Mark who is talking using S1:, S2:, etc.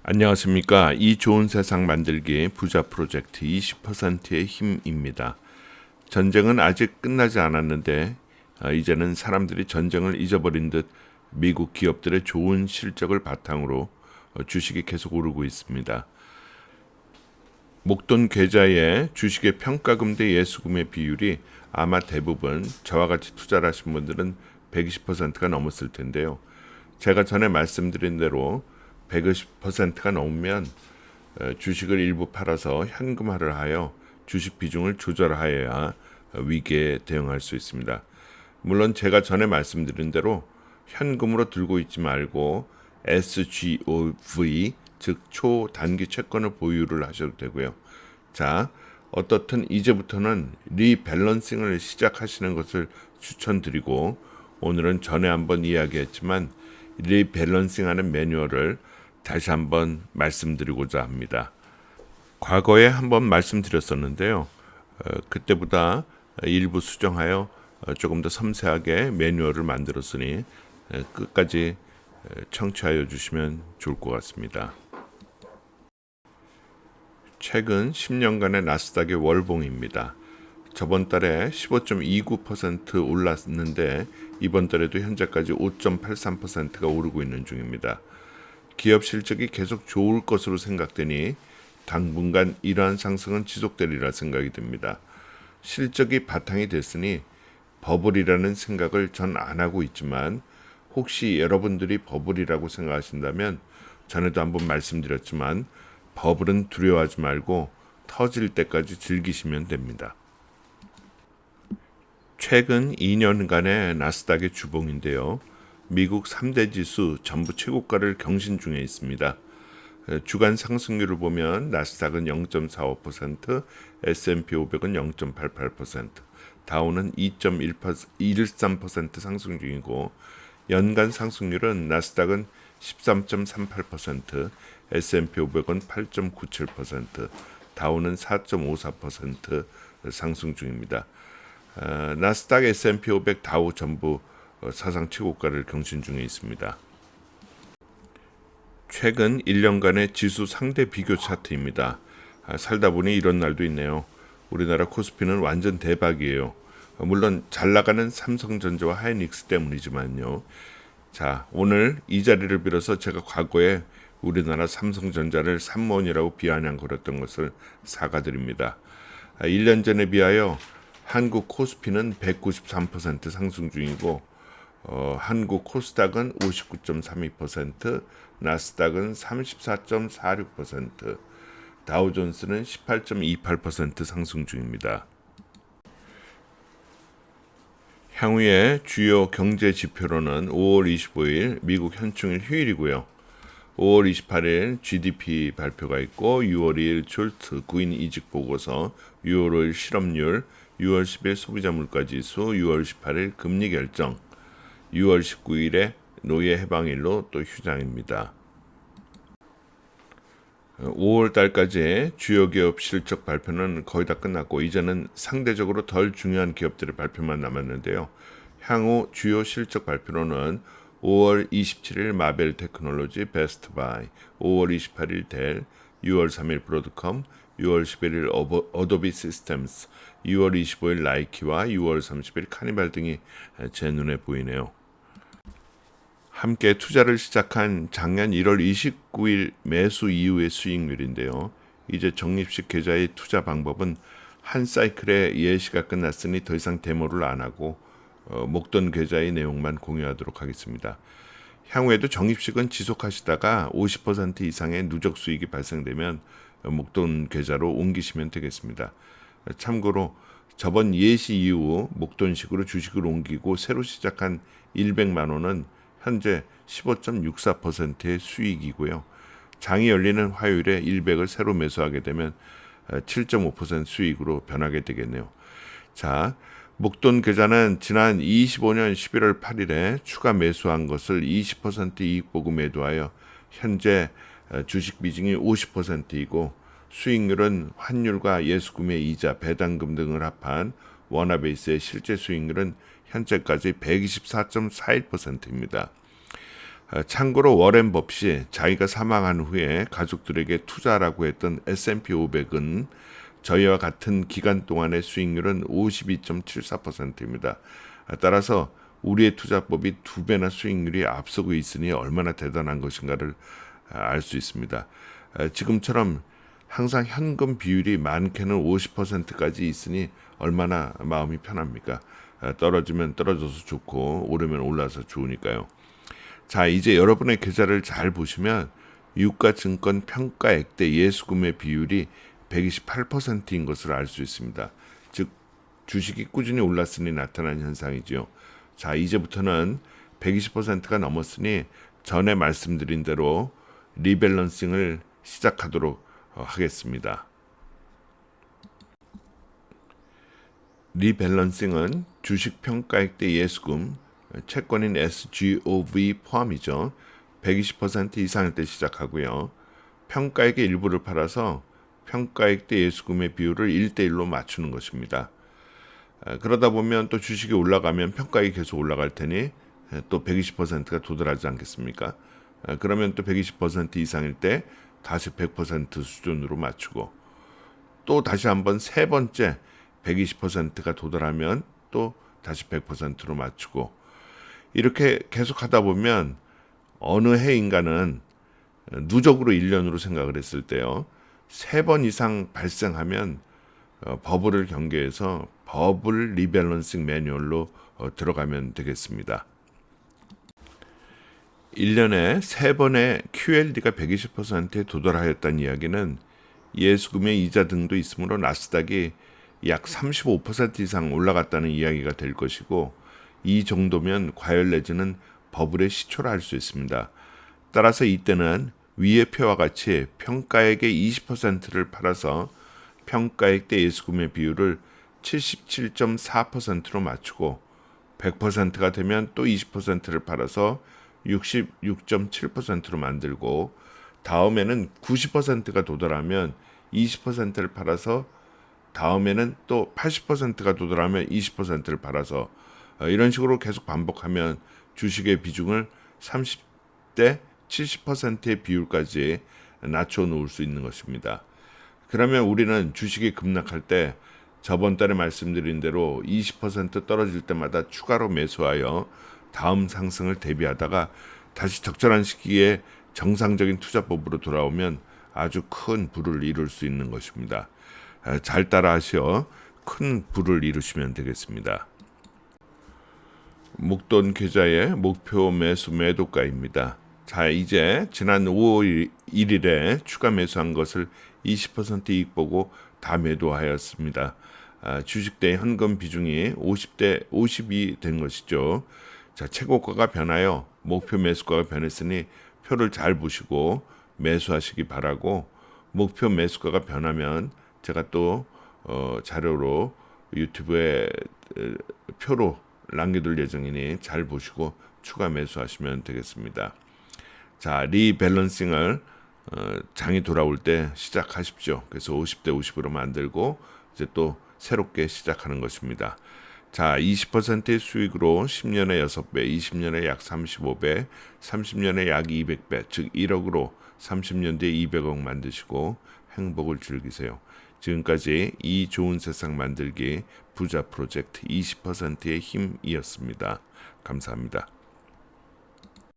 S1: 안녕하십니까. 이 좋은 세상 만들기 부자 프로젝트 20%의 힘입니다. 전쟁은 아직 끝나지 않았는데 이제는 사람들이 전쟁을 잊어버린 듯 미국 기업들의 좋은 실적을 바탕으로 주식이 계속 오르고 있습니다. 목돈 계좌의 주식의 평가금 대 예수금의 비율이 아마 대부분 저와 같이 투자를 하신 분들은 120%가 넘었을 텐데요. 제가 전에 말씀드린 대로 120%가 넘으면 주식을 일부 팔아서 현금화를 하여 주식 비중을 조절하여야 위기에 대응할 수 있습니다. 물론 제가 전에 말씀드린 대로 현금으로 들고 있지 말고 SGOV, 즉 초단기 채권을 보유를 하셔도 되고요. 자, 어떻든 이제부터는 리밸런싱을 시작하시는 것을 추천드리고, 오늘은 전에 한번 이야기했지만 리밸런싱하는 매뉴얼을 다시 한번 말씀드리고자 합니다. 과거에 한번 말씀드렸었는데요. 그때보다 일부 수정하여 조금 더 섬세하게 매뉴얼을 만들었으니 끝까지 청취하여 주시면 좋을 것 같습니다. 최근 10년간의 나스닥의 월봉입니다. 저번 달에 15.29% 올랐는데 이번 달에도 현재까지 5.83%가 오르고 있는 중입니다. 기업 실적이 계속 좋을 것으로 생각되니 당분간 이러한 상승은 지속되리라 생각이 듭니다. 실적이 바탕이 됐으니 버블이라는 생각을 전 안 하고 있지만, 혹시 여러분들이 버블이라고 생각하신다면 전에도 한번 말씀드렸지만 버블은 두려워하지 말고 터질 때까지 즐기시면 됩니다. 최근 2년간의 나스닥의 주봉인데요. 미국 3대 지수 전부 최고가를 경신 중에 있습니다. 주간 상승률을 보면 나스닥은 0.45%, S&P 500은 0.88%, 다우는 2.13% 상승 중이고, 연간 상승률은 나스닥은 13.38%, S&P 500은 8.97%, 다우는 4.54% 상승 중입니다. 나스닥, S&P 500, 다우 전부 사상 최고가를 경신 중에 있습니다. 최근 1년간의 지수 상대 비교 차트입니다. 살다 보니 이런 날도 있네요. 우리나라 코스피는 완전 대박이에요. 물론 잘 나가는 삼성전자와 하이닉스 때문이지만요. 자, 오늘 이 자리를 빌어서 제가 과거에 우리나라 삼성전자를 삼원이라고 비아냥거렸던 것을 사과드립니다. 1년 전에 비하여 한국 코스피는 193% 상승 중이고, 한국 코스닥은 59.32%, 나스닥은 34.46%, 다우존스는 18.28% 상승 중입니다. 향후의 주요 경제 지표로는 5월 25일 미국 현충일 휴일이고요. 5월 28일 GDP 발표가 있고, 6월 2일 졸트 구인 이직 보고서, 6월 5일 실업률, 6월 10일 소비자 물가지수, 6월 18일 금리 결정, 6월 19일에 노예 해방일로 또 휴장입니다. 5월 달까지 주요 기업 실적 발표는 거의 다 끝났고, 이제는 상대적으로 덜 중요한 기업들의 발표만 남았는데요. 향후 주요 실적 발표로는 5월 27일 마벨 테크놀로지 베스트바이, 5월 28일 델, 6월 3일 브로드컴, 6월 11일 어도비 시스템스, 6월 25일 나이키와 6월 30일 카니발 등이 제 눈에 보이네요. 함께 투자를 시작한 작년 1월 29일 매수 이후의 수익률인데요. 이제 적립식 계좌의 투자 방법은 한 사이클의 예시가 끝났으니 더 이상 데모를 안 하고 목돈 계좌의 내용만 공유하도록 하겠습니다. 향후에도 적립식은 지속하시다가 50% 이상의 누적 수익이 발생되면 목돈 계좌로 옮기시면 되겠습니다. 참고로 저번 예시 이후 목돈식으로 주식을 옮기고 새로 시작한 100만 원은 현재 15.64%의 수익이고요. 장이 열리는 화요일에 100을 새로 매수하게 되면 7.5% 수익으로 변하게 되겠네요. 자, 목돈 계좌는 지난 25년 11월 8일에 추가 매수한 것을 20% 이익 보고 매도하여 현재 주식 비중이 50%이고, 수익률은 환율과 예수금의 이자, 배당금 등을 합한 워너베이스의 실제 수익률은 현재까지 124.41%입니다. 참고로 워렌 버핏이 자기가 사망한 후에 가족들에게 투자라고 했던 S&P 500은 저희와 같은 기간 동안의 수익률은 52.74%입니다. 따라서 우리의 투자법이 2배나 수익률이 앞서고 있으니 얼마나 대단한 것인가를 알 수 있습니다. 지금처럼 항상 현금 비율이 많게는 50%까지 있으니 얼마나 마음이 편합니까? 떨어지면 떨어져서 좋고 오르면 올라서 좋으니까요. 자, 이제 여러분의 계좌를 잘 보시면 유가증권 평가액 대 예수금의 비율이 128%인 것을 알 수 있습니다. 즉 주식이 꾸준히 올랐으니 나타난 현상이죠. 자, 이제부터는 120%가 넘었으니 전에 말씀드린 대로 리밸런싱을 시작하도록 하겠습니다. 리밸런싱은 주식 평가액 대 예수금, 채권인 SGOV 포함이죠. 120% 이상일 때 시작하고요. 평가액의 일부를 팔아서 평가액 대 예수금의 비율을 1대1로 맞추는 것입니다. 그러다 보면 또 주식이 올라가면 평가액이 계속 올라갈 테니 또 120%가 도달하지 않겠습니까? 그러면 또 120% 이상일 때 다시 100% 수준으로 맞추고 또 다시 한번 세 번째 120%가 도달하면 또 다시 100%로 맞추고 이렇게 계속 하다 보면 어느 해인가는 누적으로 1년으로 생각을 했을 때요. 3번 이상 발생하면 버블을 경계해서 버블 리밸런싱 매뉴얼로 들어가면 되겠습니다. 1년에 3번의 QLD가 120%에 도달하였다는 이야기는 예수금의 이자 등도 있으므로 나스닥이 약 35% 이상 올라갔다는 이야기가 될 것이고 이 정도면 과열 내지는 버블의 시초라 할 수 있습니다. 따라서 이때는 위의 표와 같이 평가액의 20%를 팔아서 평가액 대 예수금의 비율을 77.4%로 맞추고 100%가 되면 또 20%를 팔아서 66.7%로 만들고 다음에는 90%가 도달하면 20%를 팔아서 다음에는 또 80%가 도달하면 20%를 팔아서 이런 식으로 계속 반복하면 주식의 비중을 30대 70%의 비율까지 낮춰 놓을 수 있는 것입니다. 그러면 우리는 주식이 급락할 때 저번 달에 말씀드린 대로 20% 떨어질 때마다 추가로 매수하여 다음 상승을 대비하다가 다시 적절한 시기에 정상적인 투자법으로 돌아오면 아주 큰 부를 이룰 수 있는 것입니다. 잘 따라하시어 큰 부를 이루시면 되겠습니다. 목돈 계좌의 목표 매수 매도가입니다. 자, 이제 지난 5월 1일에 추가 매수한 것을 20% 이익 보고 다 매도하였습니다. 주식 대 현금 비중이 50대 50이 된 것이죠. 자, 최고가가 변하여 목표 매수가가 변했으니 표를 잘 보시고 매수하시기 바라고 목표 매수가가 변하면 제가 또 자료로 유튜브에 표로 남겨둘 예정이니 잘 보시고 추가 매수하시면 되겠습니다. 자, 리밸런싱을 장이 돌아올 때 시작하십시오. 그래서 50대 50으로 만들고 이제 또 새롭게 시작하는 것입니다. 자, 20%의 수익으로 10년에 6배, 20년에 약 35배, 30년에 약 200배, 즉 1억으로 30년 뒤에 200억 만드시고 행복을 즐기세요. 지금까지 이 좋은 세상 만들기 부자 프로젝트 20%의 힘이었습니다. 감사합니다.